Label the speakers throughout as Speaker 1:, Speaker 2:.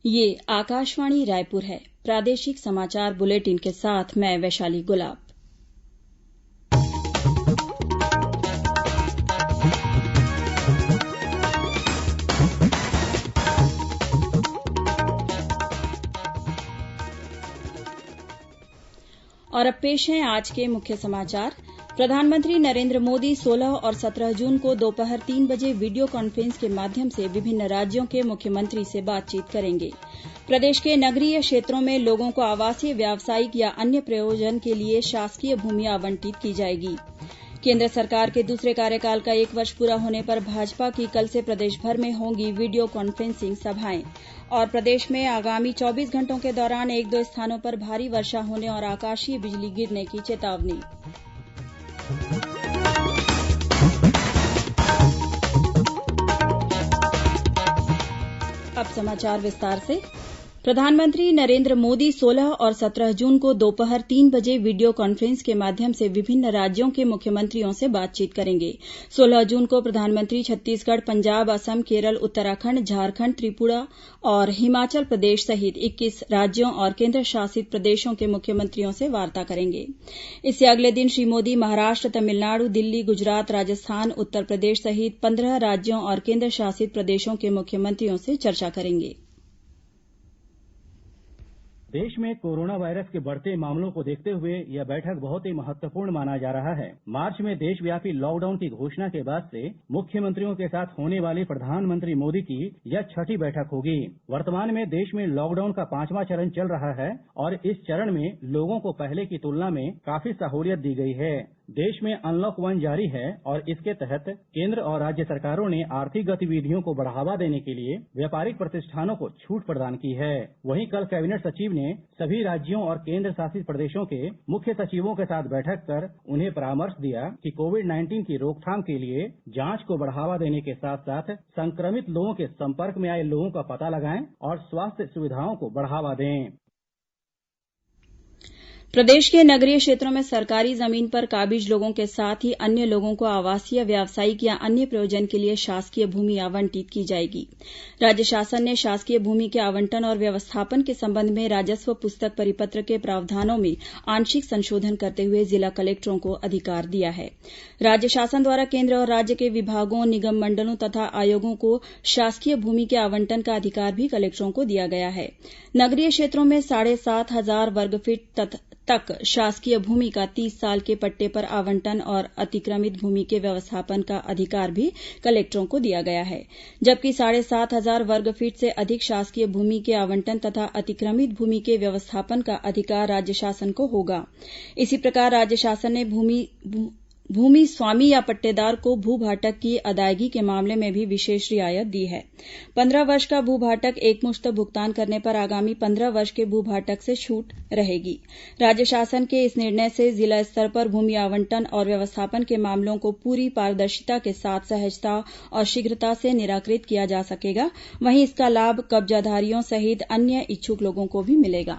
Speaker 1: ये आकाशवाणी रायपुर है। प्रादेशिक समाचार बुलेटिन के साथ मैं वैशाली गुलाब। और अब पेश हैं आज के मुख्य समाचार। प्रधानमंत्री नरेंद्र मोदी 16 और 17 जून को दोपहर 3 बजे वीडियो कॉन्फ्रेंस के माध्यम से विभिन्न राज्यों के मुख्यमंत्री से बातचीत करेंगे। प्रदेश के नगरीय क्षेत्रों में लोगों को आवासीय, व्यावसायिक या अन्य प्रयोजन के लिए शासकीय भूमि आवंटित की जाएगी। केंद्र सरकार के दूसरे कार्यकाल का 1 वर्ष पूरा होने पर भाजपा की कल से प्रदेश भर में होंगी वीडियो कॉन्फ्रेंसिंग सभाएं। और प्रदेश में आगामी 24 घंटों के दौरान 1-2 स्थानों पर भारी वर्षा होने और आकाशीय बिजली गिरने की चेतावनी। अब समाचार विस्तार से। प्रधानमंत्री नरेंद्र मोदी 16 और 17 जून को दोपहर 3 बजे वीडियो कॉन्फ्रेंस के माध्यम से विभिन्न राज्यों के मुख्यमंत्रियों से बातचीत करेंगे। 16 जून को प्रधानमंत्री छत्तीसगढ़, पंजाब, असम, केरल, उत्तराखंड, झारखंड, त्रिपुरा और हिमाचल प्रदेश सहित 21 राज्यों और केंद्र शासित प्रदेशों के मुख्यमंत्रियों से वार्ता करेंगे। इससे अगले दिन श्री मोदी महाराष्ट्र, तमिलनाडु, दिल्ली, गुजरात, राजस्थान, उत्तर प्रदेश सहित 15 राज्यों और केंद्र शासित प्रदेशों के मुख्यमंत्रियों से चर्चा करेंगे।
Speaker 2: देश में कोरोना वायरस के बढ़ते मामलों को देखते हुए यह बैठक बहुत ही महत्वपूर्ण माना जा रहा है। मार्च में देशव्यापी लॉकडाउन की घोषणा के बाद से मुख्यमंत्रियों के साथ होने वाली प्रधानमंत्री मोदी की यह 6ठी बैठक होगी। वर्तमान में देश में लॉकडाउन का 5वां चरण चल रहा है और इस चरण में लोगों को पहले की तुलना में काफी सहूलियत दी गई है। देश में अनलॉक 1 जारी है और इसके तहत केंद्र और राज्य सरकारों ने आर्थिक गतिविधियों को बढ़ावा देने के लिए व्यापारिक प्रतिष्ठानों को छूट प्रदान की है। वहीं कल कैबिनेट सचिव ने सभी राज्यों और केंद्र शासित प्रदेशों के मुख्य सचिवों के साथ बैठक कर उन्हें परामर्श दिया कि कोविड-19 की रोकथाम के लिए जांच को बढ़ावा देने के साथ साथ संक्रमित लोगों के संपर्क में आए लोगों का पता लगाएं और स्वास्थ्य सुविधाओं को बढ़ावा दें।
Speaker 1: प्रदेश के नगरीय क्षेत्रों में सरकारी जमीन पर काबिज लोगों के साथ ही अन्य लोगों को आवासीय, व्यावसायिक या अन्य प्रयोजन के लिए शासकीय भूमि आवंटित की जाएगी। राज्य शासन ने शासकीय भूमि के आवंटन और व्यवस्थापन के संबंध में राजस्व पुस्तक परिपत्र के प्रावधानों में आंशिक संशोधन करते हुए जिला कलेक्टरों को अधिकार दिया है। राज्य शासन द्वारा केंद्र और राज्य के विभागों, निगम मंडलों तथा आयोगों को शासकीय भूमि के आवंटन का अधिकार भी कलेक्टरों को दिया गया है। नगरीय क्षेत्रों में 7,500 वर्ग फीट तक शासकीय भूमि का 30 साल के पट्टे पर आवंटन और अतिक्रमित भूमि के व्यवस्थापन का अधिकार भी कलेक्टरों को दिया गया है, जबकि 7,500 वर्ग फीट से अधिक शासकीय भूमि के आवंटन तथा अतिक्रमित भूमि के व्यवस्थापन का अधिकार राज्य शासन को होगा। इसी प्रकार राज्य शासन ने भूमि स्वामी या पट्टेदार को भू भाटक की अदायगी के मामले में भी विशेष रियायत दी है। 15 वर्ष का भू भाटक एकमुश्त भुगतान करने पर आगामी 15 वर्ष के भू भाटक से छूट रहेगी। राज्य शासन के इस निर्णय से जिला स्तर पर भूमि आवंटन और व्यवस्थापन के मामलों को पूरी पारदर्शिता के साथ सहजता और शीघ्रता से निराकृत किया जा सकेगा। वहीं इसका लाभ कब्जाधारियों सहित अन्य इच्छुक लोगों को भी मिलेगा।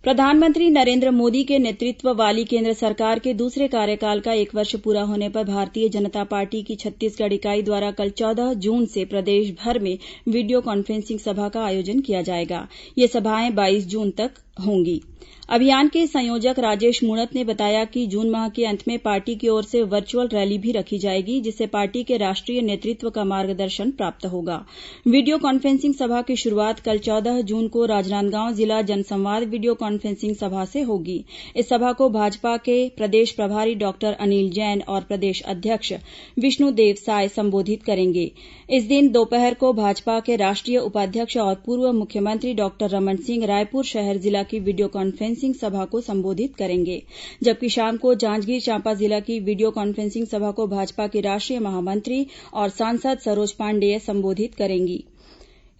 Speaker 1: प्रधानमंत्री नरेंद्र मोदी के नेतृत्व वाली केंद्र सरकार के दूसरे कार्यकाल का 1 वर्ष पूरा होने पर भारतीय जनता पार्टी की छत्तीसगढ़ इकाई द्वारा कल 14 जून से प्रदेश भर में वीडियो कॉन्फ्रेंसिंग सभा का आयोजन किया जाएगा। ये सभाएं 22 जून तक होंगी। अभियान के संयोजक राजेश मूणत ने बताया कि जून माह के अंत में पार्टी की ओर से वर्चुअल रैली भी रखी जाएगी, जिससे पार्टी के राष्ट्रीय नेतृत्व का मार्गदर्शन प्राप्त होगा। वीडियो कॉन्फ्रेंसिंग सभा की शुरुआत कल 14 जून को राजनांदगांव जिला जनसंवाद वीडियो कॉन्फ्रेंसिंग सभा से होगी। इस सभा को भाजपा के प्रदेश प्रभारी डॉक्टर अनिल जैन और प्रदेश अध्यक्ष विष्णुदेव साय संबोधित करेंगे। इस दिन दोपहर को भाजपा के राष्ट्रीय उपाध्यक्ष और पूर्व मुख्यमंत्री डॉक्टर रमन सिंह रायपुर शहर जिला की वीडियो कॉन्फ्रेंसिंग सभा को संबोधित करेंगे, जबकि शाम को जांजगीर चांपा जिला की वीडियो कॉन्फ्रेंसिंग सभा को भाजपा की राष्ट्रीय महामंत्री और सांसद सरोज पांडेय संबोधित करेंगी।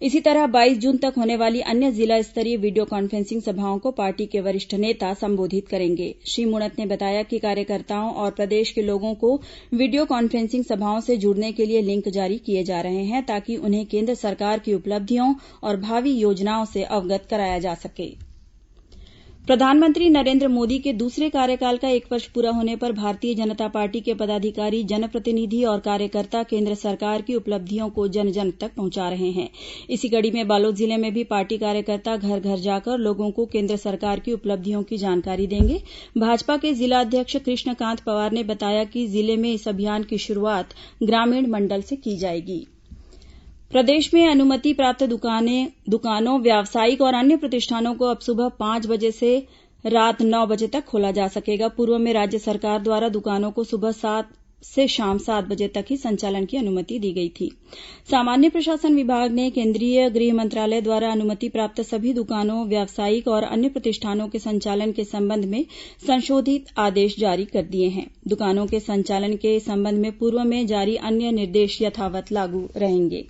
Speaker 1: इसी तरह 22 जून तक होने वाली अन्य जिला स्तरीय वीडियो कॉन्फ्रेंसिंग सभाओं को पार्टी के वरिष्ठ नेता संबोधित करेंगे। श्री मूणत ने बताया कि कार्यकर्ताओं और प्रदेश के लोगों को वीडियो कॉन्फ्रेंसिंग सभाओं से जुड़ने के लिए लिंक जारी किए जा रहे हैं, ताकि उन्हें केंद्र सरकार की उपलब्धियों और भावी योजनाओं से अवगत कराया जा सके। प्रधानमंत्री नरेंद्र मोदी के दूसरे कार्यकाल का 1 वर्ष पूरा होने पर भारतीय जनता पार्टी के पदाधिकारी, जनप्रतिनिधि और कार्यकर्ता केंद्र सरकार की उपलब्धियों को जन जन तक पहुंचा रहे हैं। इसी कड़ी में बालोद जिले में भी पार्टी कार्यकर्ता घर घर जाकर लोगों को केंद्र सरकार की उपलब्धियों की जानकारी देंगे। भाजपा के जिला अध्यक्ष कृष्णकांत पवार ने बताया कि जिले में इस अभियान की शुरुआत ग्रामीण मंडल से की जाएगी। प्रदेश में अनुमति प्राप्त दुकानों, व्यावसायिक और अन्य प्रतिष्ठानों को अब सुबह 5 बजे से रात 9 बजे तक खोला जा सकेगा। पूर्व में राज्य सरकार द्वारा दुकानों को सुबह 7 से शाम 7 बजे तक ही संचालन की अनुमति दी गई थी। सामान्य प्रशासन विभाग ने केंद्रीय गृह मंत्रालय द्वारा अनुमति प्राप्त सभी दुकानों, व्यावसायिक और अन्य प्रतिष्ठानों के संचालन के संबंध में संशोधित आदेश जारी कर दिए हैं। दुकानों के संचालन के संबंध में पूर्व में जारी अन्य निर्देश यथावत लागू रहेंगे।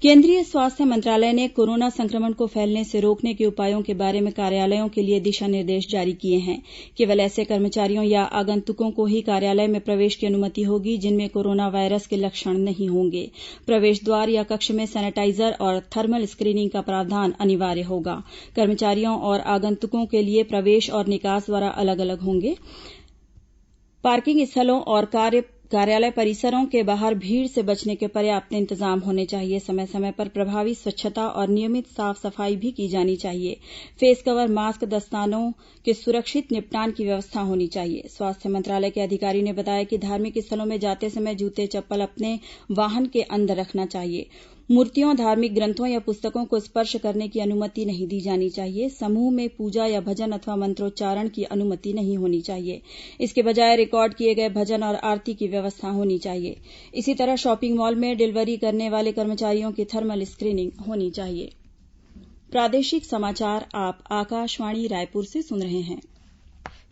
Speaker 1: केंद्रीय स्वास्थ्य मंत्रालय ने कोरोना संक्रमण को फैलने से रोकने के उपायों के बारे में कार्यालयों के लिए दिशा निर्देश जारी किए हैं। केवल ऐसे कर्मचारियों या आगंतुकों को ही कार्यालय में प्रवेश की अनुमति होगी जिनमें कोरोना वायरस के लक्षण नहीं होंगे। प्रवेश द्वार या कक्ष में सैनिटाइजर और थर्मल स्क्रीनिंग का प्रावधान अनिवार्य होगा। कर्मचारियों और आगंतुकों के लिए प्रवेश और निकास द्वार अलग अलग होंगे। पार्किंग स्थलों और कार्यालय परिसरों के बाहर भीड़ से बचने के पर्याप्त इंतजाम होने चाहिए। समय समय पर प्रभावी स्वच्छता और नियमित साफ सफाई भी की जानी चाहिए। फेस कवर, मास्क, दस्तानों के सुरक्षित निपटान की व्यवस्था होनी चाहिए। स्वास्थ्य मंत्रालय के अधिकारी ने बताया कि धार्मिक स्थलों में जाते समय जूते, चप्पल अपने वाहन के अंदर रखना चाहिए। मूर्तियों, धार्मिक ग्रंथों या पुस्तकों को स्पर्श करने की अनुमति नहीं दी जानी चाहिए। समूह में पूजा या भजन अथवा मंत्रोच्चारण की अनुमति नहीं होनी चाहिए। इसके बजाय रिकॉर्ड किए गए भजन और आरती की व्यवस्था होनी चाहिए। इसी तरह शॉपिंग मॉल में डिलीवरी करने वाले कर्मचारियों की थर्मल स्क्रीनिंग होनी चाहिए। प्रादेशिक समाचार आप आकाशवाणी रायपुर से सुन रहे हैं।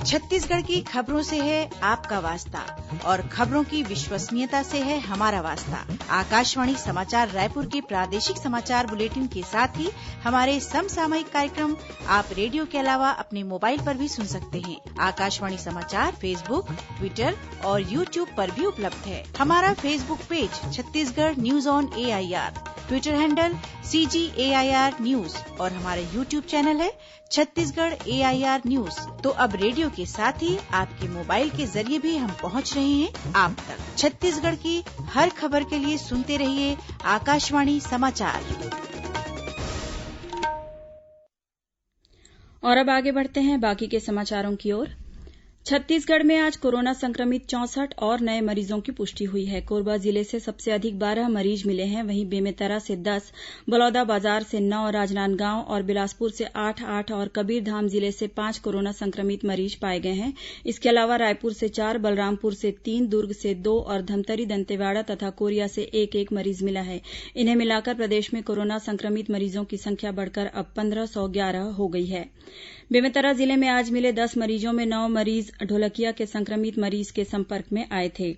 Speaker 3: छत्तीसगढ़ की खबरों से है आपका वास्ता और खबरों की विश्वसनीयता से है हमारा वास्ता। आकाशवाणी समाचार रायपुर के प्रादेशिक समाचार बुलेटिन के साथ ही हमारे समसामयिक कार्यक्रम आप रेडियो के अलावा अपने मोबाइल पर भी सुन सकते हैं। आकाशवाणी समाचार फेसबुक, ट्विटर और यूट्यूब पर भी उपलब्ध है। हमारा Facebook page Chhattisgarh news on AIR, Twitter handle CGAIR news और हमारा यूट्यूब चैनल है छत्तीसगढ़ AIR न्यूज। तो अब रेडियो के साथ ही आपके मोबाइल के जरिए भी हम पहुंच रहे हैं आप तक। छत्तीसगढ़ की हर खबर के लिए सुनते रहिए आकाशवाणी समाचार।
Speaker 1: और अब आगे बढ़ते हैं बाकी के समाचारों की ओर। छत्तीसगढ़ में आज कोरोना संक्रमित 64 और नए मरीजों की पुष्टि हुई है। कोरबा जिले से सबसे अधिक 12 मरीज मिले हैं। वहीं बेमेतरा से 10, बलौदाबाजार से 9, राजनांदगांव और बिलासपुर से 8 और कबीरधाम जिले से 5 कोरोना संक्रमित मरीज पाए गए हैं। इसके अलावा रायपुर से 4, बलरामपुर से 3, दुर्ग से 2 और धमतरी, दंतेवाड़ा तथा कोरिया से 1 मरीज मिला है। इन्हें मिलाकर प्रदेश में कोरोना संक्रमित मरीजों की संख्या बढ़कर अब 1511 हो गई है। बेमेतरा जिले में आज मिले 10 मरीजों में 9 मरीज ढोलकिया के संक्रमित मरीज के संपर्क में आए थे।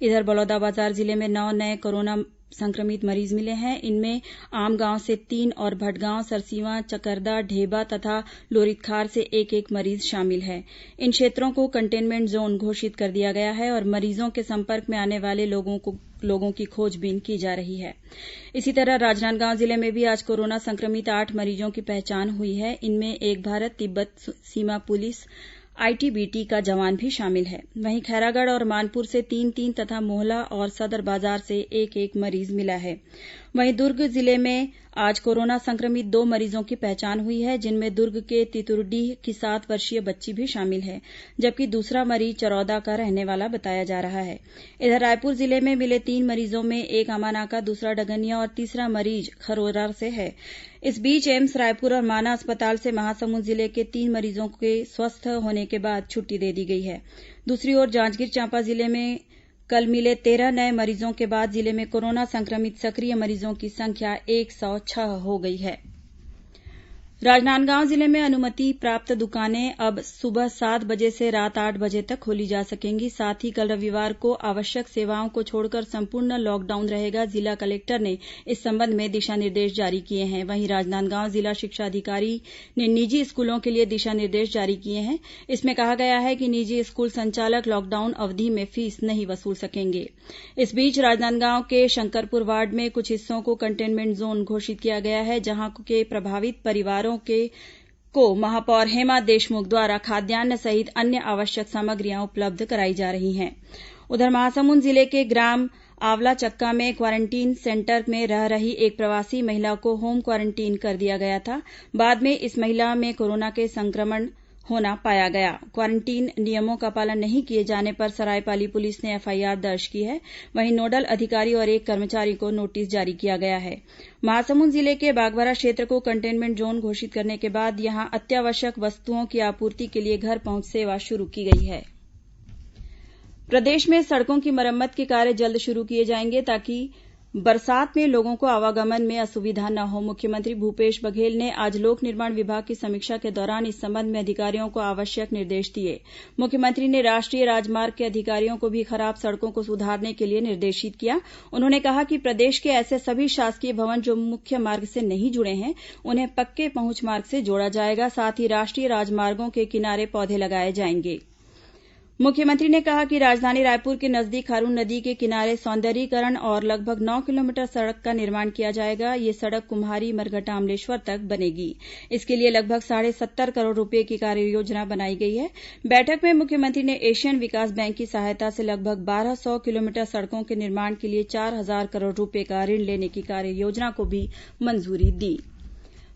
Speaker 1: इधर बलौदाबाजार जिले में 9 नए कोरोना संक्रमित मरीज मिले हैं। इनमें आमगांव से 3 और भटगांव, सरसीवा, चकरदा, ढेबा तथा लोरितखार से 1 मरीज शामिल है। इन क्षेत्रों को कंटेनमेंट जोन घोषित कर दिया गया है और मरीजों के संपर्क में आने वाले लोगों की खोजबीन की जा रही है। इसी तरह राजनांदगांव जिले में भी आज कोरोना संक्रमित 8 मरीजों की पहचान हुई है। इनमें एक भारत तिब्बत सीमा पुलिस ITBT का जवान भी शामिल है। वहीं खैरागढ़ और मानपुर से 3 तथा मोहला और सदर बाजार से 1 मरीज मिला है। वहीं दुर्ग जिले में आज कोरोना संक्रमित 2 मरीजों की पहचान हुई है, जिनमें दुर्ग के तितुरडीह की 7 वर्षीय बच्ची भी शामिल है, जबकि दूसरा मरीज चरौदा का रहने वाला बताया जा रहा है। इधर रायपुर जिले में मिले 3 मरीजों में एक अमानाका, दूसरा डगनिया और तीसरा मरीज खरोरा से है। इस बीच एम्स रायपुर और माना अस्पताल से महासमुंद जिले के 3 मरीजों के स्वस्थ होने के बाद छुट्टी दे दी गई है। दूसरी ओर जांजगीर चांपा जिले में कल मिले 13 नए मरीजों के बाद जिले में कोरोना संक्रमित सक्रिय मरीजों की संख्या 106 हो गई है। राजनांदगांव जिले में अनुमति प्राप्त दुकानें अब सुबह 7 बजे से रात 8 बजे तक खोली जा सकेंगी। साथ ही कल रविवार को आवश्यक सेवाओं को छोड़कर संपूर्ण लॉकडाउन रहेगा। जिला कलेक्टर ने इस संबंध में दिशा निर्देश जारी किए हैं। वहीं राजनांदगांव जिला शिक्षा अधिकारी ने निजी स्कूलों के लिए दिशा निर्देश जारी किए हैं। इसमें कहा गया है कि निजी स्कूल संचालक लॉकडाउन अवधि में फीस नहीं वसूल सकेंगे। इस बीच राजनांदगांव के शंकरपुर वार्ड में कुछ हिस्सों को कंटेनमेंट जोन घोषित किया गया है, जहां के प्रभावित परिवारों को महापौर हेमा देशमुख द्वारा खाद्यान्न सहित अन्य आवश्यक सामग्रियां उपलब्ध कराई जा रही हैं। उधर महासमुंद जिले के ग्राम आवला चक्का में क्वारंटीन सेंटर में रह रही एक प्रवासी महिला को होम क्वारंटीन कर दिया गया था। बाद में इस महिला में कोरोना के संक्रमण होना पाया गया। क्वारंटीन नियमों का पालन नहीं किए जाने पर सरायपाली पुलिस ने एफआईआर दर्ज की है। वहीं नोडल अधिकारी और एक कर्मचारी को नोटिस जारी किया गया है। महासमुंद जिले के बागबारा क्षेत्र को कंटेनमेंट जोन घोषित करने के बाद यहां अत्यावश्यक वस्तुओं की आपूर्ति के लिए घर पहुंच सेवा शुरू की गई है। प्रदेश में सड़कों की मरम्मत के कार्य जल्द शुरू किए जाएंगे ताकि बरसात में लोगों को आवागमन में असुविधा न हो। मुख्यमंत्री भूपेश बघेल ने आज लोक निर्माण विभाग की समीक्षा के दौरान इस संबंध में अधिकारियों को आवश्यक निर्देश दिए। मुख्यमंत्री ने राष्ट्रीय राजमार्ग के अधिकारियों को भी खराब सड़कों को सुधारने के लिए निर्देशित किया। उन्होंने कहा कि प्रदेश के ऐसे सभी शासकीय भवन जो मुख्य मार्ग से नहीं जुड़े हैं उन्हें पक्के पहुंच मार्ग से जोड़ा जाएगा। साथ ही राष्ट्रीय राजमार्गों के किनारे पौधे लगाए जाएंगे। मुख्यमंत्री ने कहा कि राजधानी रायपुर के नजदीक खारून नदी के किनारे सौंदर्यीकरण और लगभग 9 किलोमीटर सड़क का निर्माण किया जाएगा। ये सड़क कुम्हारी मरघटा अमलेश्वर तक बनेगी। इसके लिए लगभग 70.5 करोड़ रूपये की कार्ययोजना बनाई गई है। बैठक में मुख्यमंत्री ने एशियन विकास बैंक की सहायता से लगभग 1200 किलोमीटर सड़कों के निर्माण के लिए 4,000 करोड़ रूपये का ऋण लेने की कार्ययोजना को भी मंजूरी दी।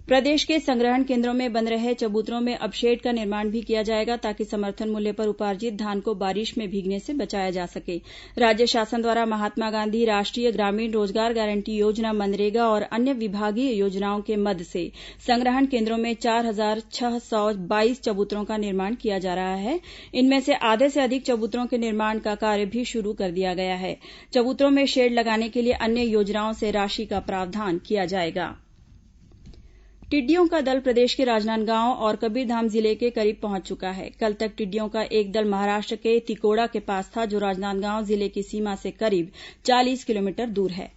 Speaker 1: प्रदेश के संग्रहण केन्द्रों में बन रहे चबूतरों में अब शेड का निर्माण भी किया जाएगा ताकि समर्थन मूल्य पर उपार्जित धान को बारिश में भीगने से बचाया जा सके। राज्य शासन द्वारा महात्मा गांधी राष्ट्रीय ग्रामीण रोजगार गारंटी योजना, मनरेगा और अन्य विभागीय योजनाओं के मद से संग्रहण केन्द्रों में 4,622 चबूतरों का निर्माण किया जा रहा है। इनमें से आधे से अधिक चबूतरों के निर्माण का कार्य भी शुरू कर दिया गया है। चबूतरों में शेड लगाने के लिए अन्य योजनाओं से राशि का प्रावधान किया जाएगा। टिड्डियों का दल प्रदेश के राजनांदगांव और कबीरधाम जिले के करीब पहुंच चुका है। कल तक टिड्डियों का एक दल महाराष्ट्र के तिकोड़ा के पास था, जो राजनांदगांव जिले की सीमा से करीब 40 किलोमीटर दूर है।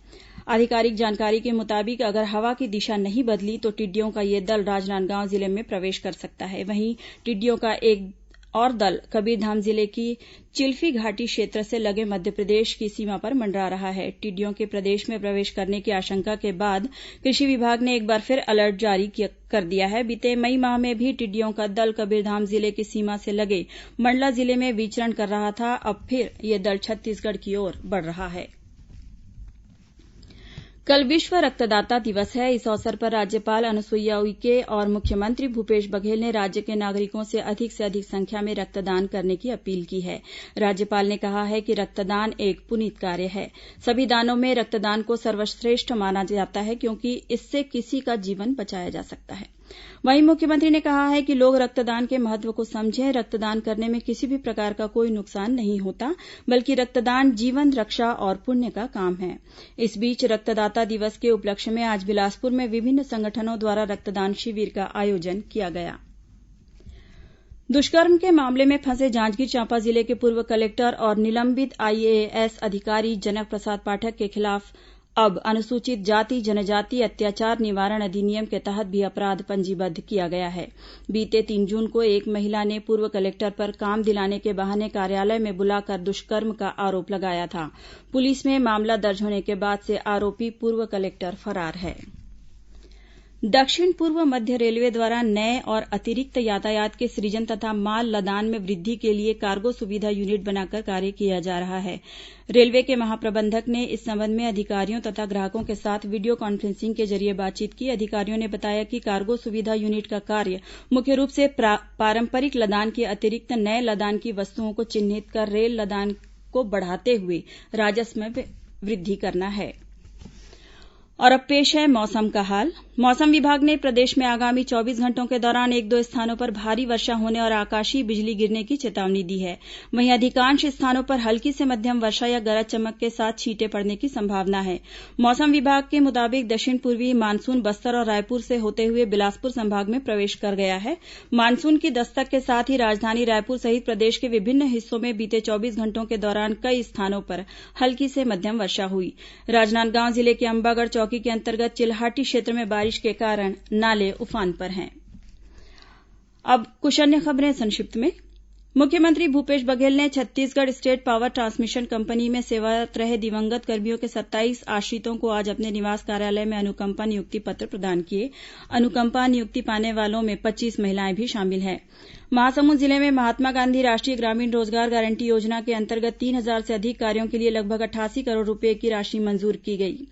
Speaker 1: आधिकारिक जानकारी के मुताबिक अगर हवा की दिशा नहीं बदली तो टिड्डियों का यह दल राजनांदगांव जिले में प्रवेश कर सकता है। वहीं टिड्डियों का एक और दल कबीरधाम जिले की चिल्फी घाटी क्षेत्र से लगे मध्यप्रदेश की सीमा पर मंडरा रहा है। टिड्डियों के प्रदेश में प्रवेश करने की आशंका के बाद कृषि विभाग ने एक बार फिर अलर्ट जारी कर दिया है। बीते मई माह में भी टिड्डियों का दल कबीरधाम जिले की सीमा से लगे मंडला जिले में विचरण कर रहा था। अब फिर यह दल छत्तीसगढ़ की ओर बढ़ रहा है। कल विश्व रक्तदाता दिवस है। इस अवसर पर राज्यपाल अनुसुईया उइके और मुख्यमंत्री भूपेश बघेल ने राज्य के नागरिकों से अधिक संख्या में रक्तदान करने की अपील की है। राज्यपाल ने कहा है कि रक्तदान एक पुनीत कार्य है। सभी दानों में रक्तदान को सर्वश्रेष्ठ माना जाता है क्योंकि इससे किसी का जीवन बचाया जा सकता है। वहीं मुख्यमंत्री ने कहा है कि लोग रक्तदान के महत्व को समझें। रक्तदान करने में किसी भी प्रकार का कोई नुकसान नहीं होता, बल्कि रक्तदान जीवन रक्षा और पुण्य का काम है। इस बीच रक्तदाता दिवस के उपलक्ष्य में आज बिलासपुर में विभिन्न संगठनों द्वारा रक्तदान शिविर का आयोजन किया गया। दुष्कर्म के मामले में फंसे जांजगीर चांपा जिले के पूर्व कलेक्टर और निलंबित आईएएस अधिकारी जनक प्रसाद पाठक के खिलाफ अब अनुसूचित जाति जनजाति अत्याचार निवारण अधिनियम के तहत भी अपराध पंजीबद्ध किया गया है। बीते 3 जून को एक महिला ने पूर्व कलेक्टर पर काम दिलाने के बहाने कार्यालय में बुलाकर दुष्कर्म का आरोप लगाया था। पुलिस में मामला दर्ज होने के बाद से आरोपी पूर्व कलेक्टर फरार है। दक्षिण पूर्व मध्य रेलवे द्वारा नए और अतिरिक्त यातायात के सृजन तथा माल लदान में वृद्धि के लिए कार्गो सुविधा यूनिट बनाकर कार्य किया जा रहा है। रेलवे के महाप्रबंधक ने इस संबंध में अधिकारियों तथा ग्राहकों के साथ वीडियो कॉन्फ्रेंसिंग के जरिए बातचीत की। अधिकारियों ने बताया कि कार्गो सुविधा यूनिट का कार्य मुख्य रूप से पारंपरिक लदान के अतिरिक्त नए लदान की वस्तुओं को चिन्हित कर रेल लदान को बढ़ाते हुए राजस्व में वृद्धि करना है। और अब पेश है मौसम का हाल। मौसम विभाग ने प्रदेश में आगामी 24 घंटों के दौरान 1-2 स्थानों पर भारी वर्षा होने और आकाशीय बिजली गिरने की चेतावनी दी है। वहीं अधिकांश स्थानों पर हल्की से मध्यम वर्षा या गरज चमक के साथ छींटे पड़ने की संभावना है। मौसम विभाग के मुताबिक दक्षिण पूर्वी मानसून बस्तर और रायपुर से होते हुए बिलासपुर संभाग में प्रवेश कर गया है। मानसून की दस्तक के साथ ही राजधानी रायपुर सहित प्रदेश के विभिन्न हिस्सों में बीते 24 घंटों के दौरान कई स्थानों पर हल्की से मध्यम वर्षा हुई। राजनांदगांव जिले के अंबागढ़ चौकी के अंतर्गत चिल्हाटी क्षेत्र में बारिश के कारण नाले उफान पर हैं। अब कुछ अन्य खबरें संक्षिप्त में। मुख्यमंत्री भूपेश बघेल ने Chhattisgarh state power transmission company में सेवारत रहे दिवंगत कर्मियों के 27 आश्रितों को आज अपने निवास कार्यालय में अनुकंपा नियुक्ति पत्र प्रदान किए। अनुकंपा नियुक्ति पाने वालों में 25 महिलाएं भी शामिल हैं। महासमुंद जिले में महात्मा गांधी राष्ट्रीय ग्रामीण रोजगार गारंटी योजना के अंतर्गत 3,000 से अधिक कार्यों के लिए लगभग 88 करोड़ रूपये की राशि मंजूर की गई।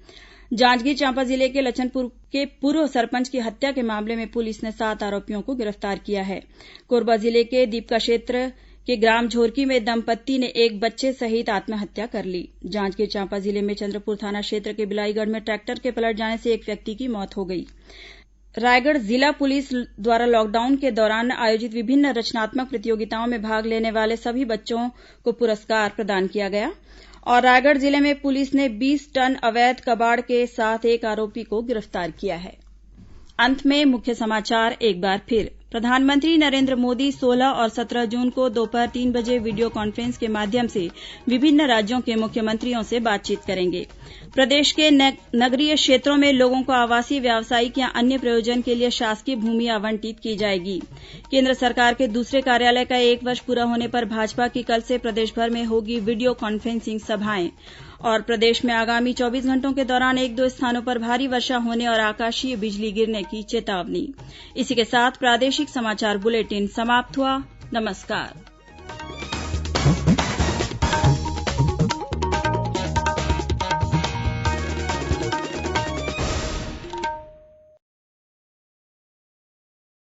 Speaker 1: जांजगीर चांपा जिले के लछनपुर के पूर्व सरपंच की हत्या के मामले में पुलिस ने 7 आरोपियों को गिरफ्तार किया है। कोरबा जिले के दीपका क्षेत्र के ग्राम झोरकी में दंपत्ति ने एक बच्चे सहित आत्महत्या कर ली। जांजगीर चांपा जिले में चंद्रपुर थाना क्षेत्र के बिलाईगढ़ में ट्रैक्टर के पलट जाने से एक व्यक्ति की मौत हो गई। रायगढ़ जिला पुलिस द्वारा लॉकडाउन के दौरान आयोजित विभिन्न रचनात्मक प्रतियोगिताओं में भाग लेने वाले सभी बच्चों को पुरस्कार प्रदान किया गया और रायगढ़ जिले में पुलिस ने 20 टन अवैध कबाड़ के साथ एक आरोपी को गिरफ्तार किया है। अंत में मुख्य समाचार एक बार फिर। प्रधानमंत्री नरेंद्र मोदी 16 और 17 जून को दोपहर 3 बजे वीडियो कॉन्फ्रेंस के माध्यम से विभिन्न राज्यों के मुख्यमंत्रियों से बातचीत करेंगे। प्रदेश के नगरीय क्षेत्रों में लोगों को आवासीय, व्यावसायिक या अन्य प्रयोजन के लिए शासकीय भूमि आवंटित की जाएगी। केंद्र सरकार के दूसरे कार्यालय का 1 वर्ष पूरा होने पर भाजपा की कल से प्रदेश भर में होगी वीडियो कॉन्फ्रेंसिंग सभाएं और प्रदेश में आगामी 24 घंटों के दौरान 1-2 स्थानों पर भारी वर्षा होने और आकाशीय बिजली गिरने की चेतावनी। इसी के साथ प्रादेशिक समाचार बुलेटिन समाप्त हुआ। नमस्कार।